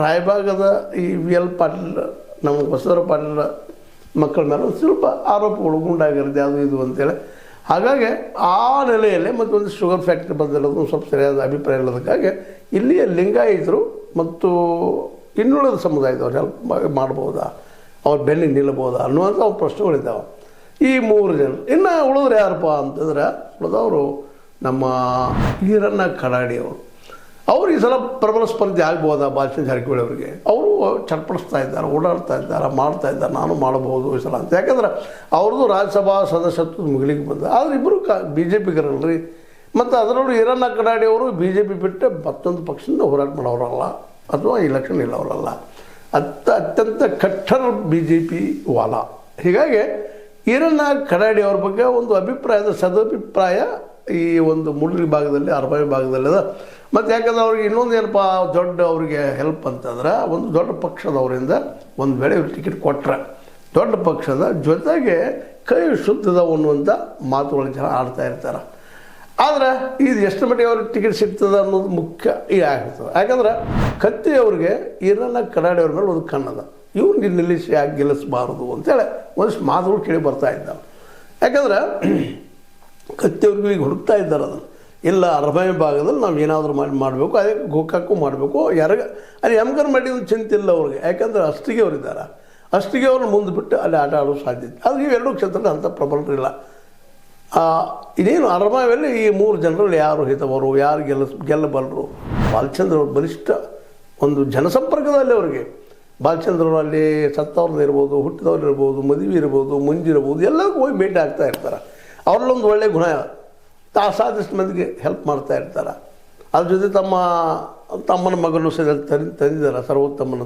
ರಾಯಭಾಗದ ಈ V L Patil ನಮ್ಮ ಬಸವರ ಪಾಟೀಲ್ ಮಕ್ಕಳ ಮೇಲೆ ಒಂದು ಸ್ವಲ್ಪ ಆರೋಪಗಳು ಗುಂಡಾಗಿರುತ್ತೆ ಅದು ಇದು ಅಂತೇಳಿ. ಹಾಗಾಗಿ ಆ ನೆಲೆಯಲ್ಲೇ ಮತ್ತೊಂದು ಶುಗರ್ ಫ್ಯಾಕ್ಟ್ರಿ ಬಂದಿರೋದು ಸ್ವಲ್ಪ ಸರಿಯಾದ ಅಭಿಪ್ರಾಯ ಇಲ್ಲದಕ್ಕಾಗಿ ಇಲ್ಲಿಯ ಲಿಂಗಾಯತರು ಮತ್ತು ಇನ್ನುಳಿದ ಸಮುದಾಯದವ್ರು ಹೆಲ್ಪ್ ಮಾಡ್ಬೋದಾ, ಅವ್ರ ಬೆನ್ನಿಗೆ ನಿಲ್ಲಬೋದಾ ಅನ್ನುವಂಥ ಒಂದು ಪ್ರಶ್ನೆಗಳಿದ್ದಾವೆ. ಈ 3 ಜನರು. ಇನ್ನು ಉಳಿದ್ರೆ ಯಾರಪ್ಪ ಅಂತಂದ್ರೆ ಉಳಿದವರು ನಮ್ಮ ಈರಣ್ಣ ಕಡಾಡಿಯವರು. ಅವರು ಈ ಸಲ ಪ್ರಬಲ ಸ್ಪರ್ಧೆ ಆಗ್ಬೋದಾ ಬಾಲಚಂದ್ರ ಜಾರಕಿಹೊಳಿ ಅವರಿಗೆ? ಅವರು ಚಡ್ಪಡಿಸ್ತಾ ಇದ್ದಾರೆ, ಓಡಾಡ್ತಾ ಇದ್ದಾರೆ, ಮಾಡ್ತಾ ಇದ್ದಾರೆ, ನಾನು ಮಾಡಬಹುದು ಈ ಸಲ ಅಂತ. ಯಾಕಂದ್ರೆ ಅವ್ರದ್ದು ರಾಜ್ಯಸಭಾ ಸದಸ್ಯತ್ವ ಮುಗಿಲಿಕ್ಕೆ ಬಂದ. ಆದರೆ ಇಬ್ಬರು ಬಿ ಜೆ ಪಿಗರಲ್ರಿ. ಮತ್ತು ಅದರಲ್ಲೂ ಈರಣ್ಣ ಕಡಾಡಿಯವರು ಬಿ ಜೆ ಪಿ ಬಿಟ್ಟು ಮತ್ತೊಂದು ಪಕ್ಷದಿಂದ ಹೋರಾಟ ಮಾಡೋರಲ್ಲ ಅಥವಾ ಇಲೆಕ್ಷನ್ ಇಲ್ಲವರಲ್ಲ. ಅತ್ಯಂತ ಕಟ್ಟರ್ ಬಿ ಜೆ ಪಿ ವಾಲ. ಹೀಗಾಗಿ ಈರಣ್ಣ ಕಡಾಡಿ ಅವ್ರ ಬಗ್ಗೆ ಒಂದು ಅಭಿಪ್ರಾಯದ ಸದಭಿಪ್ರಾಯ ಈ ಒಂದು ಮೂಡಲಿ ಭಾಗದಲ್ಲಿ ಅರಬಾವಿ ಭಾಗದಲ್ಲಿ ಅದ. ಮತ್ತು ಯಾಕಂದ್ರೆ ಅವ್ರಿಗೆ ಇನ್ನೊಂದು ಏನಪ್ಪ ದೊಡ್ಡ ಅವರಿಗೆ ಹೆಲ್ಪ್ ಅಂತಂದ್ರೆ ಒಂದು ದೊಡ್ಡ ಪಕ್ಷದವರಿಂದ ಒಂದು ವೇಳೆ ಇವ್ರು ಟಿಕೆಟ್ ಕೊಟ್ಟರೆ ದೊಡ್ಡ ಪಕ್ಷದ ಜೊತೆಗೆ ಕೈ ಶುದ್ಧದವು ಅನ್ನುವಂಥ ಮಾತುಗಳು ಜನ ಆಡ್ತಾ ಇರ್ತಾರೆ. ಆದರೆ ಇದು ಎಷ್ಟು ಮಟ್ಟಿಗೆ ಅವ್ರಿಗೆ ಟಿಕೆಟ್ ಸಿಗ್ತದೆ ಅನ್ನೋದು ಮುಖ್ಯ ಈಗ ಆಗಿರ್ತದೆ. ಯಾಕಂದ್ರೆ ಕತ್ತಿ ಅವ್ರಿಗೆ ಈರಣ್ಣ ಕಡಾಡಿ ಅವ್ರ ಮೇಲೆ ಒಂದು ಕಣ್ಣದ, ಇವ್ರು ನಿಲ್ಲಿಸಿ ಯಾಕೆ ಗೆಲ್ಲಿಸಬಾರ್ದು ಅಂತೇಳಿ ಒಂದಿಷ್ಟು ಮಾತುಗಳು ಕೇಳಿ ಬರ್ತಾ ಇದ್ದಾವೆ. ಯಾಕಂದ್ರೆ ಕತ್ತಿಯವ್ರಿಗೂ ಈಗ ಹುಡುಕ್ತಾ ಇದ್ದಾರೆ ಅದನ್ನು. ಇಲ್ಲ ಅರಬಾವಿ ಭಾಗದಲ್ಲಿ ನಾವು ಏನಾದರೂ ಮಾಡಬೇಕು, ಅದೇ ಗೋಕಾಕು ಮಾಡಬೇಕು. ಅಲ್ಲಿ ಎಮ್ಗರ್ ಮಾಡಿದ ಚಿಂತೆ ಇಲ್ಲ ಅವ್ರಿಗೆ. ಯಾಕಂದ್ರೆ ಅಷ್ಟಿಗೆ ಅವರಿದ್ದಾರೆ, ಅಷ್ಟಿಗೆ ಅವ್ರನ್ನ ಮುಂದೆ ಬಿಟ್ಟು ಅಲ್ಲಿ ಆಟ ಆಡೋ ಸಾಧ್ಯತೆ. ಆದರೆ ಇವೆರಡೂ ಕ್ಷೇತ್ರದಲ್ಲಿ ಅಂಥ ಪ್ರಬಲರಿಲ್ಲ. ಇದೇನು ಅರಬಾವಿಯಲ್ಲಿ ಈ 3 ಜನರಲ್ಲಿ ಯಾರು ಹಿತವರು, ಯಾರು ಗೆಲ್ಲಬಲ್ಲರು? ಬಾಲಚಂದ್ರ ಅವರು ಬಲಿಷ್ಠ ಒಂದು ಜನಸಂಪರ್ಕದಲ್ಲಿ ಅವ್ರಿಗೆ. ಬಾಲಚಂದ್ರ ಅವರು ಅಲ್ಲಿ ಸತ್ತವ್ರದ್ದು ಇರ್ಬೋದು, ಹುಟ್ಟಿದವ್ರು ಇರ್ಬೋದು, ಮದುವೆ ಇರ್ಬೋದು, ಮುಂಜಿರ್ಬೋದು, ಎಲ್ಲರಿಗೂ ಹೋಗಿ ಭೇಟಿ ಆಗ್ತಾ ಇರ್ತಾರೆ. ಅವ್ರಲ್ಲೊಂದು ಒಳ್ಳೆಯ ಗುಣ, ಸಾಕಷ್ಟು ಮಂದಿಗೆ ಹೆಲ್ಪ್ ಮಾಡ್ತಾ ಇರ್ತಾರೆ. ಅದ್ರ ಜೊತೆ ತಮ್ಮನ ಮಗನೂ ತಂದಿದ್ದಾರೆ, ಸರ್ವೋತ್ತಮನ